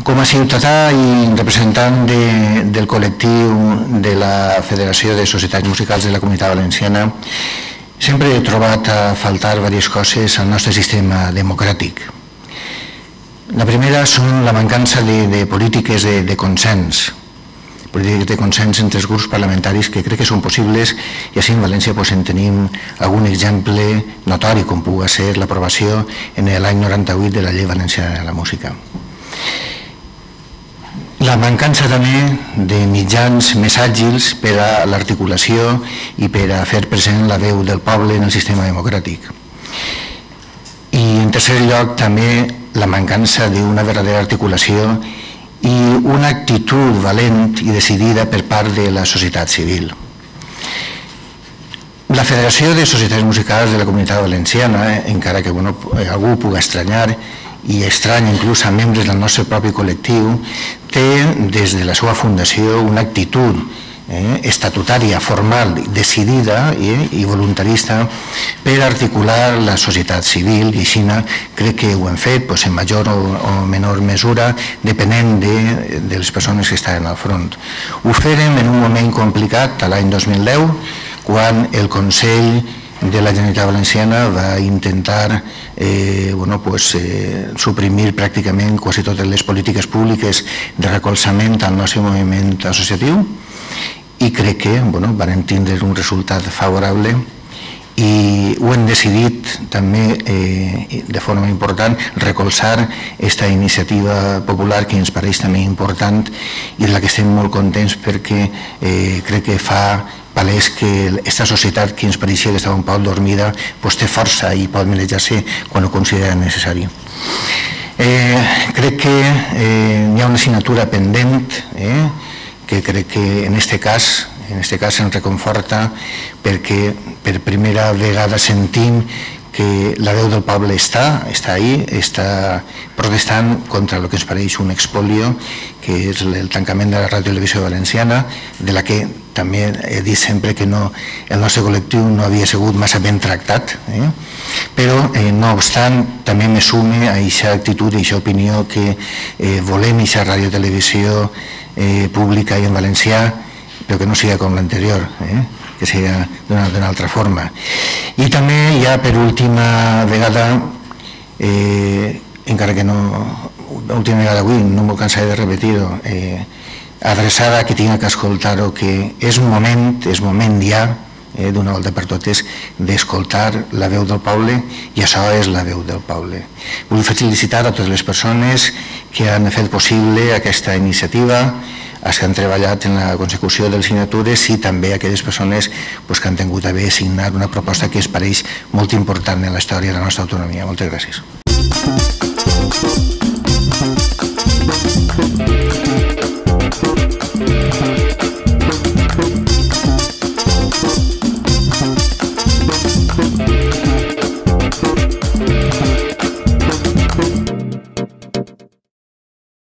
Com a ciutadà i representant del col·lectiu de la Federació de Societats Musicals de la Comunitat Valenciana, sempre he trobat a faltar diverses coses al nostre sistema democràtic. La primera són la mancança de polítiques de consens, polítiques de consens entre els grups parlamentaris que crec que són possibles, i així en València en tenim algun exemple notori, com pugui ser l'aprovació en l'any 98 de la Llei Valenciana de la Música. La mancança també de mitjans més àgils per a l'articulació i per a fer present la veu del poble en el sistema democràtic. I en tercer lloc també la mancança d'una verdadera articulació i una actitud valent i decidida per part de la societat civil. La Federació de Societats Musicals de la Comunitat Valenciana, encara que algú ho pugui estranyar, i estrany inclús a membres del nostre propi col·lectiu, té des de la seva fundació una actitud estatutària, formal, decidida i voluntarista per articular la societat civil, i així crec que ho hem fet en major o menor mesura depenent de les persones que estaven al front. Ho fèrem en un moment complicat, l'any 2010, quan el Consell de la Generalitat Valenciana va intentar suprimir pràcticament quasi totes les polítiques públiques de recolzament al nostre moviment associatiu, i crec que van tindre un resultat favorable, i ho hem decidit també de forma important recolzar aquesta iniciativa popular que ens pareix també important i en la que estem molt contents, perquè crec que fa palès que aquesta societat que ens pareixia que estava un poc dormida té força i pot manejar-se quan ho considera necessari. Crec que hi ha una assignatura pendent que crec que en aquest cas ens reconforta, perquè per primera vegada sentim que la veu del poble està ahí, està protestant contra el que ens pareix un expolio, que és el tancament de la Ràdio i Televisió Valenciana, de la que també he dit sempre que el nostre col·lectiu no havia sigut massa ben tractat, però no obstant també me sume a aquesta actitud i a aquesta opinió que volem aquesta ràdio i televisió pública i en valencià, però que no sigui com l'anterior, que sigui d'una altra forma. I també ja per última vegada, encara que l'última vegada avui no m'ho cansaré de repetir-ho, adreçada a qui tingui que escoltar-ho, que és moment ja, d'una volta per totes, d'escoltar la veu del poble, i això és la veu del poble. Vull felicitar a totes les persones que han fet possible aquesta iniciativa, els que han treballat en la consecució de les signatures, i també a aquelles persones que han tingut a bé signar una proposta que es pareix molt important en la història de la nostra autonomia. Moltes gràcies.